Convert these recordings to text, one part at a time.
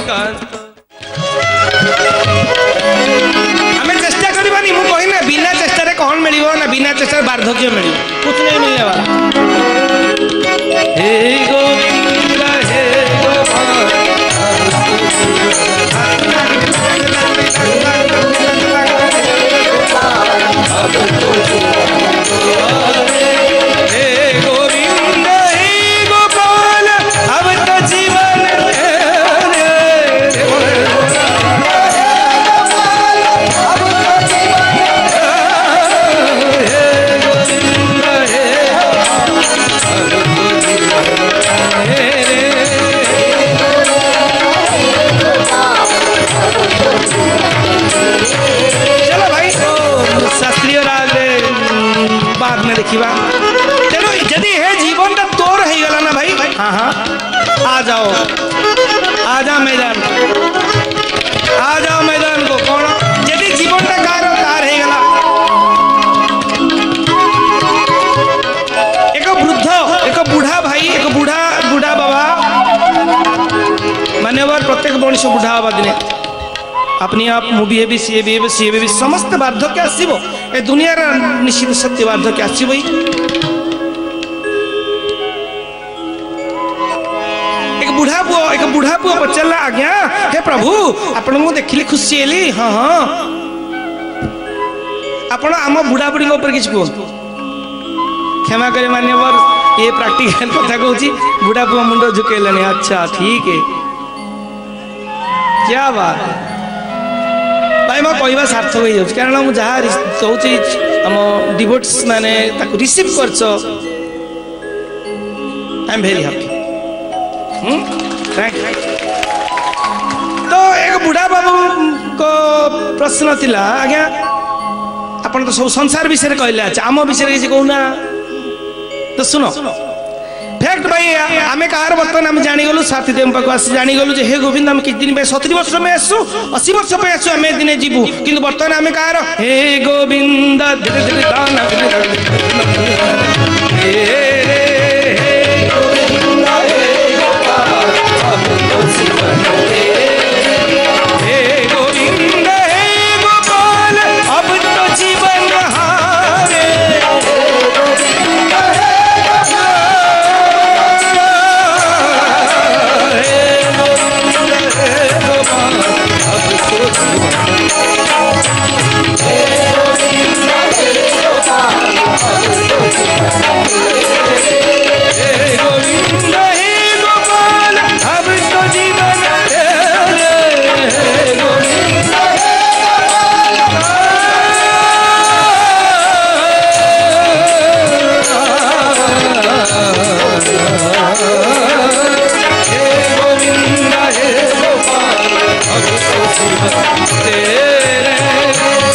आम चेष्टा करवानी मु कहना बिना चेष्टा कौन मिल ना बिना चेष्टा वार्धक्य मिल कुछ नहीं मिलने वाला। हे गोविंद हे गोपाल अब तो जीवन शास्त्रीय राग बाद में देखा तेणु यदि हे जीवन का तोर हो गला ना भाई हाँ हाँ आ जाओ मैदान आ जाओ मैदान को कौन यदि जीवन का कार हो गला एक वृद्ध एक बुढ़ा भाई एक बुढ़ा बुढ़ा बाबा मान्यवर प्रत्येक मनुष्य बुढ़ा बाबा दिने अपनी आप मुझे भी सी भी समस्त वार्धक्य आसो ए दुनिया निश्चित सत्य वार्धक्य आसो एक बुढ़ा पुओ पचारा आज्ञा हे प्रभु आपण को देखिली खुशी हेली हाँ हाँ आपण आम बुढ़ा बुढ़ी ऊपर किसी कह क्षमा करे मान्यवर ये प्रैक्टिकल कथा कहूँ बुढ़ा पुओ मुंड झुकेलानी अच्छा ठीक है क्या बात भाई मैं कहवा सार्थक हो जाऊँ कारण मुझे जहाँ चाहूँ आम डिवोट्स माने रिसीव कर I am very happy thank you. तो एक बुढ़ा बाबू को प्रश्न थिला आज्ञा आपन तो सब संसार विषय कहले अच्छा आम विषय किसी कहूना तो सुनो फैक्ट भाई आम कहार बर्तमान आम जागलु साथी देव पाक आस जागलु हे गोविंद आम किसी दिन 70 वर्ष में आसू 80 वर्ष पे आसू आम दिन जीवु कि बर्तमान आम कहार हे गोविंद अब तो जीवन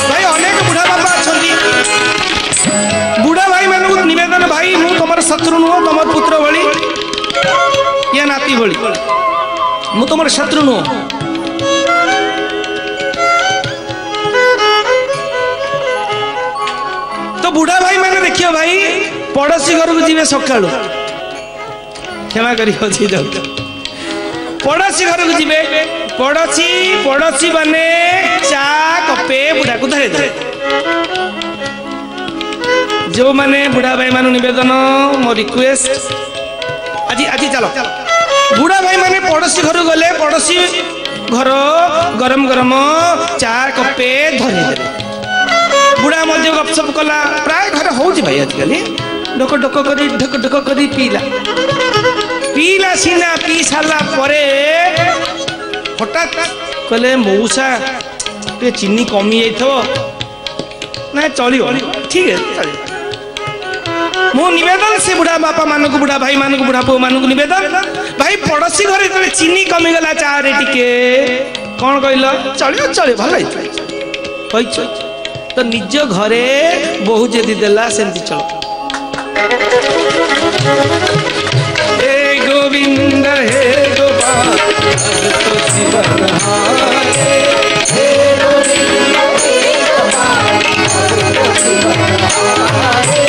भाई अनेक बुढ़ा बाबा अच्छा बुढ़ा भाई मान निवेदन भाई मु तुम शत्रु नुह तुम पुत्र भली या नाती भली मु तुम शत्रु नुह तो बुढ़ा भाई मैंने देखियो भाई पड़ोसी घर को जीवे सका क्षमा कर पड़ोसी घर को जीवे पड़ोसी बने चा कपे बुढ़ा को धरे दे जो माने बुढ़ा भाई मान निवेदन मो रिक्वेस्ट आज चलो बुढ़ा भाई माने पड़ोसी घर गले पड़ोसी घर गरम गरम चा कपे धरे दे बुढ़ा मध्य गपसप कला प्राय घर हो भाई आजिकल ढक ढक कर पीला सीना पी सारा हठात कहले मऊसा चीनी कमी जाइए ना चलो ठीक है चलो मो निवेदन से बुढ़ा बापा मान को बुढ़ा भाई मान को बुढ़ा पुओ मान को निवेदन भाई पड़ोसी घर जो चीनी कमीगला चा रे टिके कौन कहल चलो चलो भल तो निज घरे बहु जदि देला सेमती चलो हे गोविंद हे गोपाल तो जीवन हारे हे गोविंद हे गोपाल तो जीवन हारे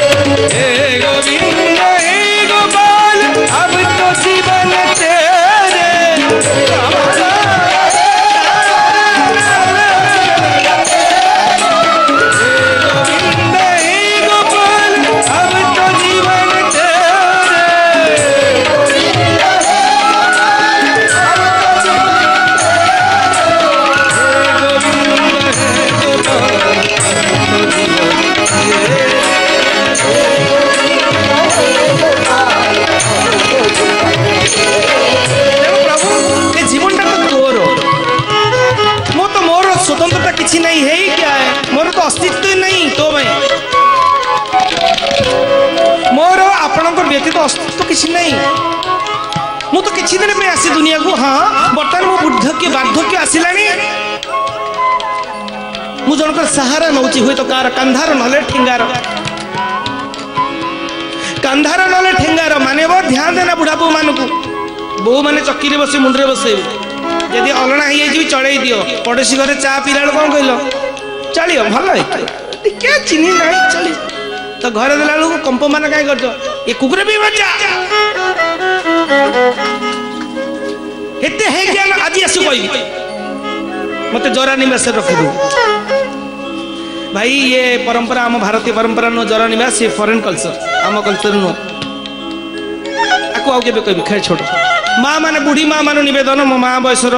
हे गोविंद हे गोपाल अब तो जीवन तेरे मेडिसिन नहीं मु तो किछि दिन में आसी दुनिया को हाँ बर्तमान मो बुद्धक्य वार्धक्य आसिलानी मु जनकर सहारा नौची हुए तो कार कंधार नले ठेंगार कंधार नले ठेंगार माने वो ध्यान देना बुढ़ा बो मान को बो माने चक्की रे बसे मुंडरे बसे यदि अलना ही जाई चढ़ाई दियो पड़ोसी घरे चा पीला कौन कहलो चलियो भल क्या चिनी नहीं चली तो घर देला लोग कंप मान कहीं करछो ये कुकुर भी बचा एते है ज्ञान आज आसु कहबी मते जरा निवास रखि दो भाई ये परंपरा आम भारतीय परंपरा नो जरा निवास ये फॉरेन कल्चर आम कल्चर नो आको आउ केबे कहबी खाए छोट माँ माने बुढ़ी माँ मान निवेदन मो माँ बयसर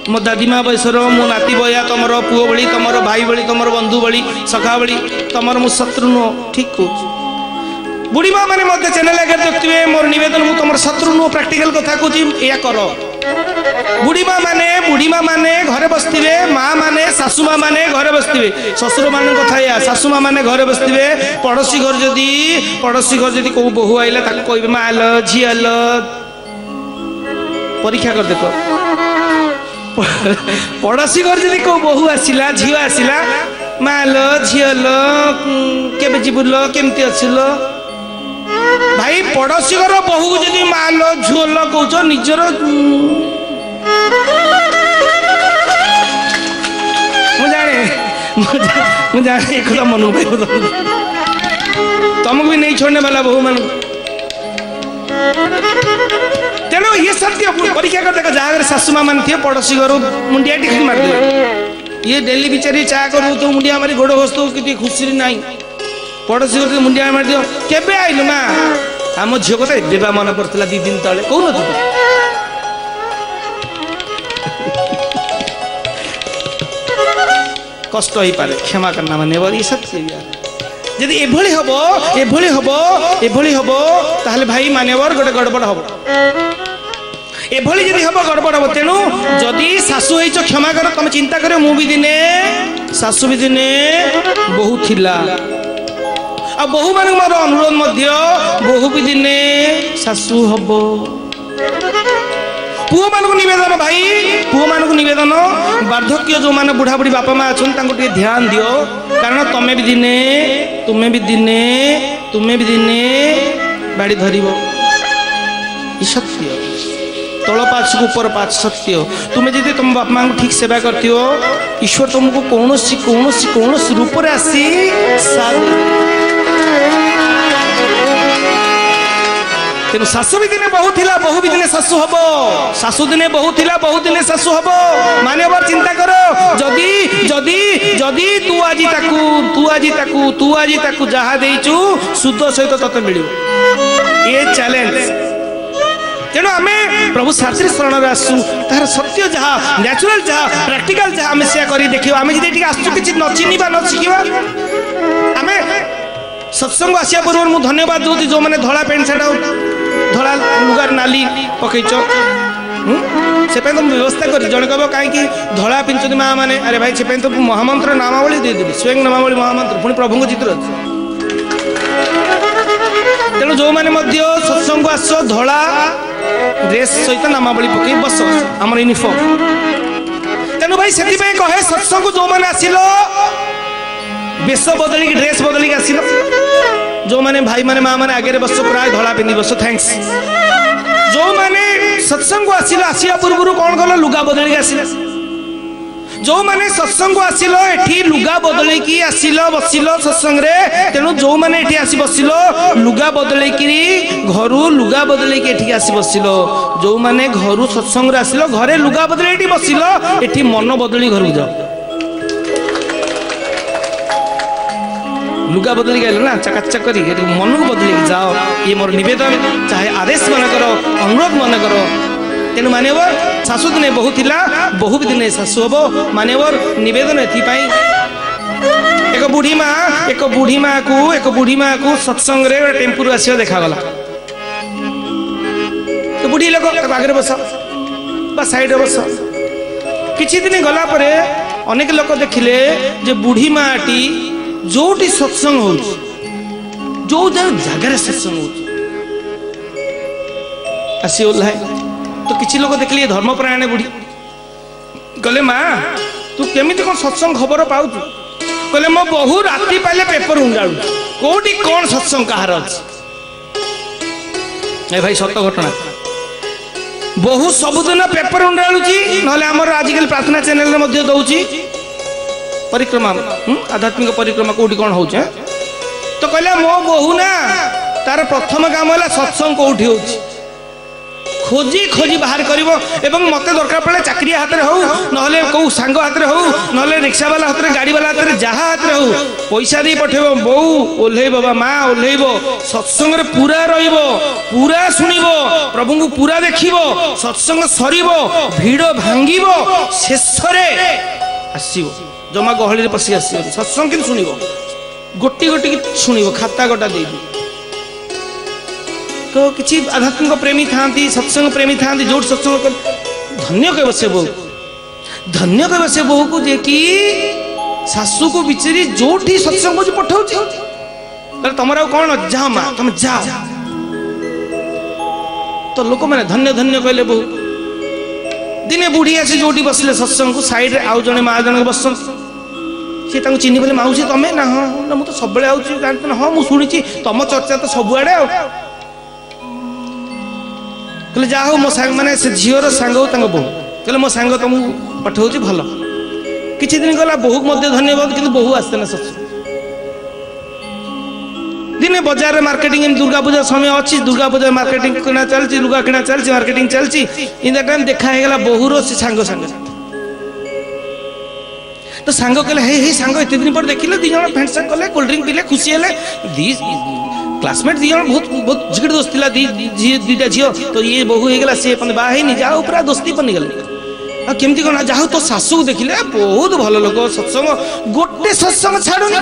मो दादी माँ बयसर मो नाती बया तुमर पुओ बड़ी तुमर भाई बड़ी तुमर बंधु बड़ी सखा बड़ी तुमर मो शत्रु नो ठीक कहूँ बुढ़ी माँ मैंने मत चैनल आगे देखते मोर निवेदन मु तुम शत्रु नु प्रैक्टिकल कथा कहूँ या कर बुढ़ी माँ माने घरे बसते माँ माने सासू माँ माने घरे बसते शशुर मान कथा या सासू माँ माने घरे बसते पड़ोसी घर जदि कौ बोहू आइला कह माँ लो झील लो परीक्षा कर देख पड़ोसी घर जदि कौ बोहू आसला झील आसला माँ लो झील केबे जीवुल केमती अच्छल भाई पड़ोसी घर बहु जदि माँ लो झुल कौच निजर जाने एक मन तुमको भी नहीं छोड़ने वाला बहु मान तेणु ये सत्य परीक्षा कर देखो जहाँ सासू माँ मान थे पड़ोसी घर मुंडिया टिक मार दे ये डेली बिचारी चा करू तो मुंडिया मारी गोड़ घोष कि खुशी ना पड़ोसी घर मुंडिया मार दियो केबे आइलु माँ आम झील को देवा मन पड़ता 2 दिन तले कौन तू कष्ट हो पारे क्षमा करना माने ये सत्य यदि एभली हबो ताहले भाई मान्यवर गोटे गड़बड़ हम एभली जदि हम गड़बड़ हम तेणु जदि सासू होइछ क्षमा कर तुम चिंता कर मु भी दिने सासू भी दिने बहु थिला आ बहु मान मोर अनुरोध मध्य बहु भी दिने सासू हबो पुओ मान को निवेदन भाई पुओ मान को निवेदन वार्धक्य जो माने बुढ़ा बुढ़ी बापा माँ अच्छे ध्यान दियो कारण तुम्हें भी दिने बाड़ी धर सत्य तल पाच को ऊपर पाच सत्य तुम्हें जब तुम बापा माँ ठीक सेवा करती हो ईश्वर तुमको कौन रूप में आसी तेणु शाशु भी दिने बहु थिला बहु भी दिने शाशु हबो शाशु दिने बहु थिला बहु दिने शाशु हबो मान्यवर चिंता करो जदि जदि जदि तू आज ताकू जहा देइचु शुद्ध सहित तते मिलियो ये चैलेंज तेणु आमे प्रभु शास्त्री शरण आसु तार सत्य जहा नेचुरल जहा प्रैक्टिकल जहा आमे से करी देखियो आमे जदि ठीक आसु किछि न चिनिबा न शिखिबा आमे सत्संग आसिया पूर्व मु धन्यवाद दूती जो मैंने धला पेंट शर्ट धला लुगार नाली पकईच से तो व्यवस्था कर जन कह कहीं धला पिंचती माँ मैंने अरे भाई से तो महामंत्र नामावली देदेवी स्वयं नामावली महामंत्र पुणी प्रभु चित्र तेणु जो मैंने सत्संग आस धला ड्रेस सहित नामावली पकई बस आम यूनिफॉर्म तेणु भाई से कहे सत्संग जो मैंने आसिल बेश बदलिक ड्रेस बदलिक आसिल जो माने भाई माने माँ माने आगे बस प्राय धला पिंधि बस थैंक्स जो माने सत्संग आसिल आसिया पूर्व कौन कल लुगा बदलिक आसिल जो माने सत्संग आसिल एठी लुगा बदलिकी आसिल बसिल सत्संग रे तेणु जो माने एठी आसी बसिल लुगा बदलिकी घरु लुगा बदलिकी एठी आसी बसिल जो माने घरु सत्संग रे आसिल घरे लुगा बदली एठी बसिल एठी मन बदली घर जाओ लुगा बदलिक आइल ना चकाचक कर मन को बदलिक जाओ ये मोर निवेदन चाहे आदेश मन कर अनुरोध मन कर तेणु मान्यवर शाशु दिने बहु थिला बहु भी दिने शाशु हम मान्यवर निवेदन एथिपाई एक बुढ़ी माँ को सत्संग रे टेम्पू आसिया देखागला तो बुढ़ी लोक आगे बस बा साइड बस किछि दिन गला परे अनेक लोक देखिले जे बुढ़ी माटी जोटी सत्संग हो जो जगह सत्संग हो आसी ओह्लाए तो किसी लोग देखिए धर्मपरायण बुढ़ी कहले माँ तू केमी कौन सत्संग खबर पाऊ कहले मो बहु राति पाइले पेपर उंगाड़ू कोटी कौन सत्संग कहार अच्छे भाई सत घटना बहु सबुदिन पेपर उंडाड़ुची नहले आमर आजिकल प्रार्थना चैनल रे दौची परिक्रमा आध्यात्मिक परिक्रमा कोटी कौन हो तो कहला मो बहु ना तार प्रथम काम है सत्संग कौटी हो खोजी खोजी बाहर करिवो एवं मते दरकार पड़े चाकरी हाथ में हो नहले कौ सांग हाथ में हो नहले रिक्शा वाला हाथ में गाड़ी वाला हाथ में जहाँ हाथ में हो पैसा दी पठेबो बहु ओल्हेइबो बा माँ ओल्हेइबो सत्संग रे पूरा रहिबो पूरा सुनिबो प्रभु को पूरा देखिबो सत्संग सरिबो भीड़ भांगिबो शेष रे आसीबो जमा गहली रे पसी आसीबो सत्संग किन सुनिबो गोटी गोटी सुनिबो खाता गोटा देबी तो किसी आध्यात्मिक प्रेमी था सत्संग प्रेमी था जो सत्संग धन्य कह से बहु धन्य कह से बहु को जे कि शाशु को बिचरी जो सत्संग को पठाऊ तुम कौन जाओ माँ तुम जाओ तो लोक मैंने धन्य धन्य कहले बहु दिने बुढ़ी आसी जो बसले सत्संग को साइड आउ जने माँ जन बस सी चिन्ह बोले माउसी तमें ना हाँ मुझे तो सब जानते ना हाँ मुझे शुणी तुम चर्चा तो सबुआड़े कहले जा हो मो सांग माने से झीवर सांग बहु कहले मो सांग तुमको पठाऊँ भल किछि दिन गला बहु मध्य धन्यवाद किंतु बहु आसते ना सच दिने बाजार में मार्केटिंग दुर्गा पूजा समय अच्छी दुर्गा पूजा मार्केटिंग किना चलती लुगा किना चलती मार्केटिंग चलती इन द टाइम देखा है बहुर से सांग सांग तो सांग कहले हे सांग एत दिन पर देखिले दी जण फ्रेंड्स कले कोल्ड ड्रिंक पीले खुशी हेले क्लासमेट दी जण बहुत बहुत जिगड़ दोस्त थिला दीटा झियो तो ये बहु हो गला से अपन बा है नि जाओ पूरा दोस्ती बनी गले आ केमती कोन जाओ तो सासू को देखिले बहुत भलो लोक सत्संग गोटे सत्संग छाडुनी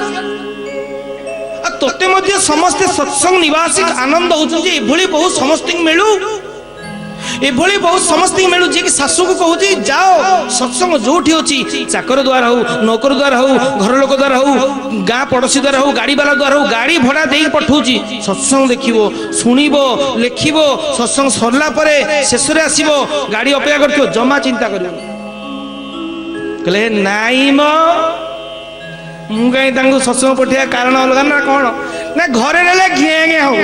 आ तोते मध्ये समस्त सत्संग निवासी आनंद होउछ जे एभली बहुत समस्त मिलू एभली बहुत समस्त मिलू जे कि सासू को कहूची जाओ सत्संग जोठी होची चाकर द्वारा हो नौकर द्वारा हो घर लोक द्वारा हो गाँ पड़ोसी द्वारा हो गाड़ी वाला द्वारा हो गाड़ी भड़ा दे पठाऊची सत्संग देखिबो सुनिबो लेखिबो सत्संग सरला परे शेष रे आसीबो गाड़ी अपेक्षा करथिबो जमा चिंता करियो कहले नाई मो मु कहीं तांको सत्संग पठिया कारण अलग ना कौन ना घरे रहले घे घे हो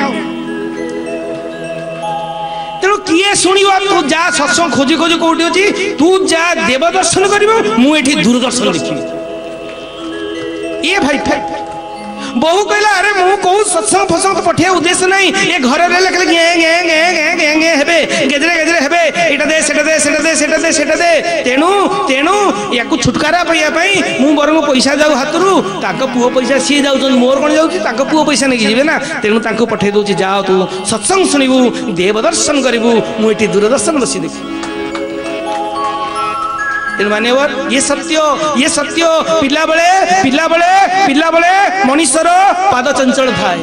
तेणु किए शुणिबो तू जा सत्संग खोजी खोजी कोठी अछि तू जा देव दर्शन करिबो मु एठी दूरदर्शन देखिबी ये भाई बहु कहला अरे मु कहू सत्संग फसंग पठिया उद्देश्य नहीं ये घर रहले कहले गे गे गे गे गे गे हेबे गेजरे गेजरे हेबे एटा दे सेटा दे सेटा दे सेटा दे सेटा दे तेणु तेणु याकू छुटकारा पाइया पई मु बरंग पैसा जाऊ हातरू ताको पुओ पैसा सी जाउछन मोर कोन जाउछि ताको पुओ पैसा नै जिबे ना तेणु ताको पठे दउछि जाओ तू सत्संग सुनिबू देव दर्शन करिबू मु एठी दूरदर्शन बसी देखि मान्यवर ये सत्य पिला बड़े मनीषर पाद चंचल थाए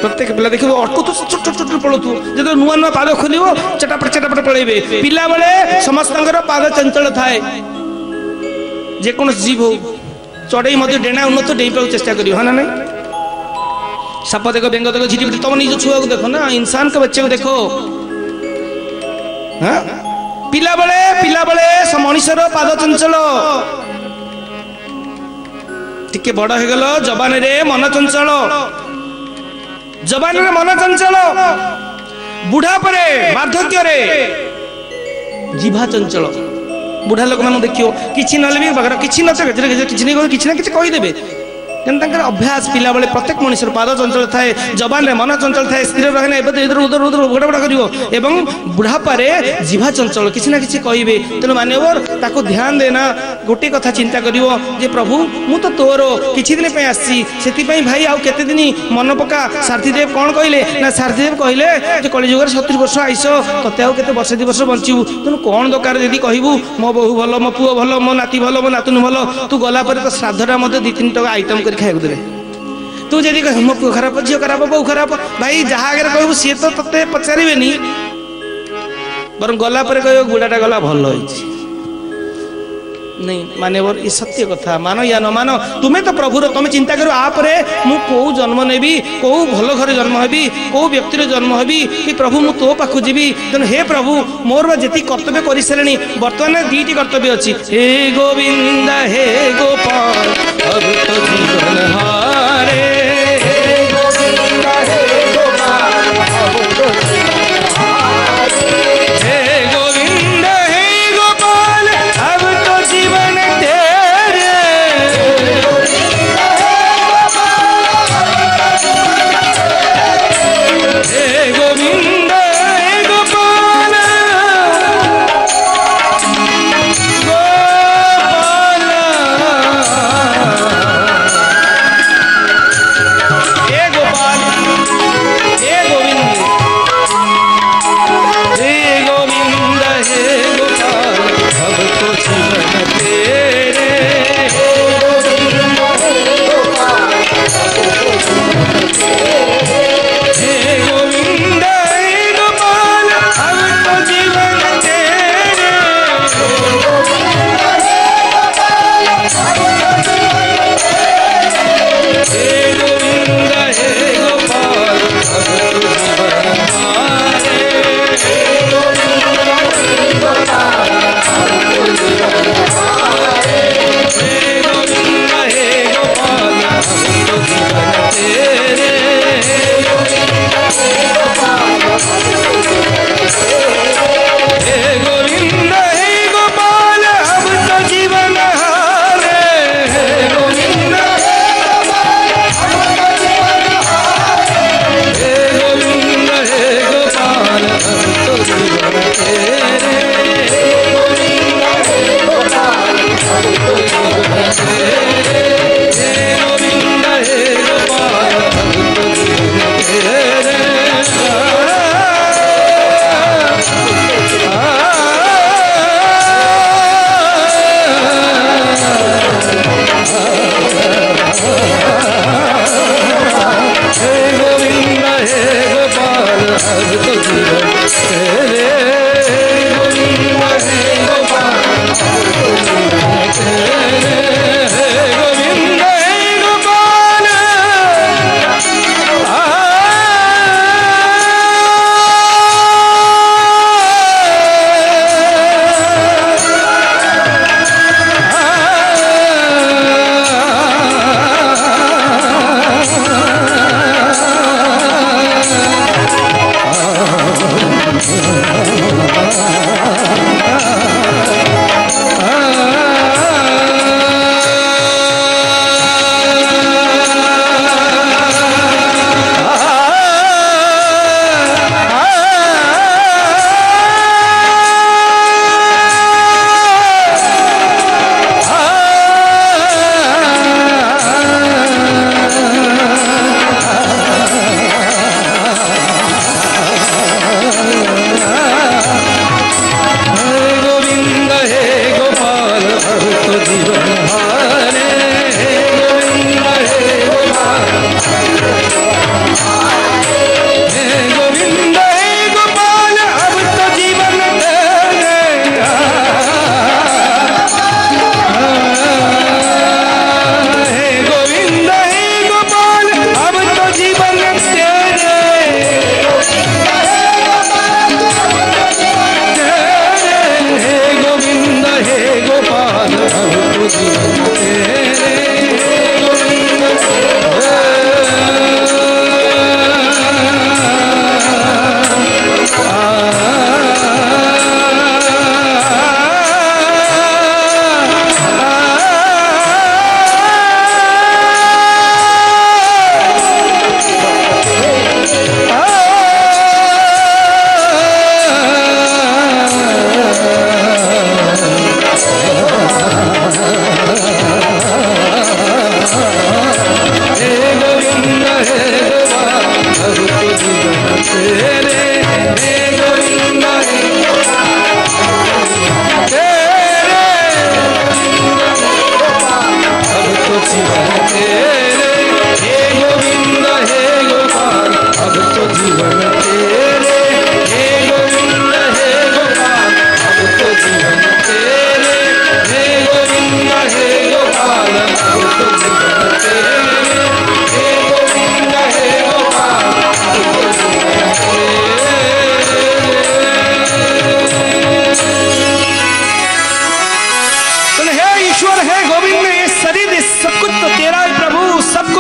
प्रत्येक पिला देखो अटकु तो छोट छोट छोट पड़ो जो नुआ नुआ पाद खोल चटापट पड़े पिला बड़े समस्त पाद चंचल थाए जेकोसी जीव हो चढ़ई डेणा उन्नत डेई चेष्टा कर हाँ ना नहीं साप देखो बेंग देखो झिटी तुम निज छुआ को देखो ना इंसान के बच्चे को देखो हाँ पिला बड़े मनीषर पाद चंचल टिके बड़ हो गल जवान रे मन चंचल मन चंचल बुढ़ा परे वार्धक्य रे जीभा चंचल बुढ़ा लोक मान देखियो किछि नले भी बगर किछि न किछि नहीं किछि ना किछि कहि देबे अभ्यास पिला बेले प्रत्येक मनुष्य पाद चंचल थाए जवान रे मन चंचल थाए स्थिर रहे ना इधर उधर उधर गोड़ा करियो एवं बुढ़ापारे जीभा चंचल किसी ना किसी कहिबे तेणु मान्यवर ताको ध्यान देना गोटे कथा चिंता करियो जे प्रभु मु तो तोर किछि दिन पे आसी सेति पई भाई आउ केते दिन मन पका सारथीदेव कोन कहिले ना सारथीदेव कहिले जे कलिजुग 70 वर्ष आइस तते आउ केते वर्ष 2 वर्ष बंचिबू तेणु कोन दरकार जदी कहिबू मो बहु भलो मो पुओ भलो मो नाती भलो मो नातुनी भलो तू गला पर तो श्राद्धटा मते 2-3 टका आइटम कर खाइबू देबे तू जदि कह मो पुओ खराब झियो खराब बहु खराब भाई जहाँ आगे कहबू सी तो तते पचारे बर गला पर कह गुड़ाटा गला भल नहीं माने बोर ये सत्य कथा मानो या न मानो तुम्हें तो प्रभुर तुम चिंता करो आपरे मु को जन्म नेबी को भल घर जन्म हेबी को व्यक्तिर जन्म हेबी कि प्रभु मु तो पाखु जीवी तेणु हे प्रभु मोर जेति कर्तव्य कर सारे बर्तमान दीटी कर्तव्य अच्छी हे गोविंद हे गोपाल अब तो जीवन हारे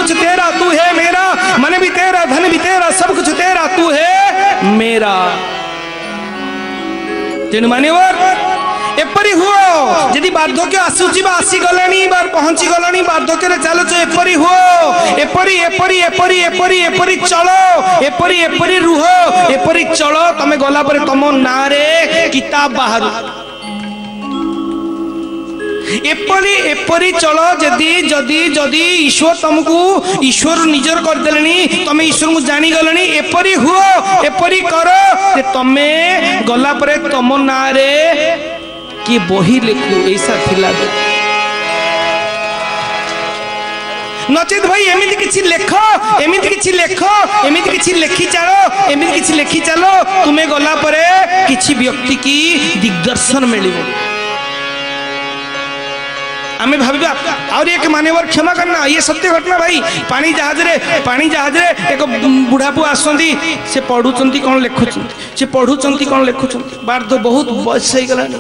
कुछ तेरा तू है मेरा, मन भी तेरा धन भी तेरा सब कुछ तेरा तू है मेरा। तेणु मान्यवर एपरी हुओ जदि बार्धक्य आसुची बा आसी गलानी बार पहुंची गलानी बार्धक्य रे चलुच एपरी हुओ, एपरी एपरी एपरी एपरी एपरी चलो, एपरी एपरी रुह, एपरी चलो तमे गला परे तम ना रे किताब बाहर एपरी एपरी चलो जदि जदि जदि ईश्वर तुमको ईश्वर निजर कर देलेनी तमे ईश्वर को जानी गलनी एपरी हुओ एपरी करो जे तमे गला परे तम ना रे कि बही लिखू ऐसा थिला नचेत भाई एमिति किछि लेख, एमिति किछि लेख, एमिति किछि लेखि चलो, एमिति किछि लेखि चलो तुमे गला परे किछि व्यक्ति की दिग्दर्शन मिलिबो। आमे भाबिबा और एक मान्यवर क्षमा करना ये सत्य घटना भाई पानी जहाज रे एक बुढ़ापू आसंती से पढ़ुचंती कौन लिखुचंती से पढ़ुचंती कौन लिखुचंती बार्ध बहुत बयस हो गलानी।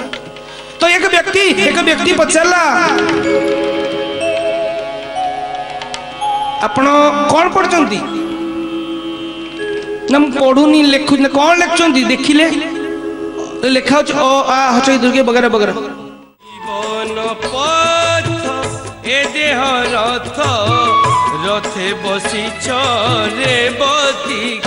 तो एक व्यक्ति पचारा आपण कौन पढ़ुचंती ना पढ़ुनी लिखु कौन लिखुचंती देखिले लिखा ओ आ हचई दुर्गे वगैरह वगैरह ए देह रथ रथे बसी रे बती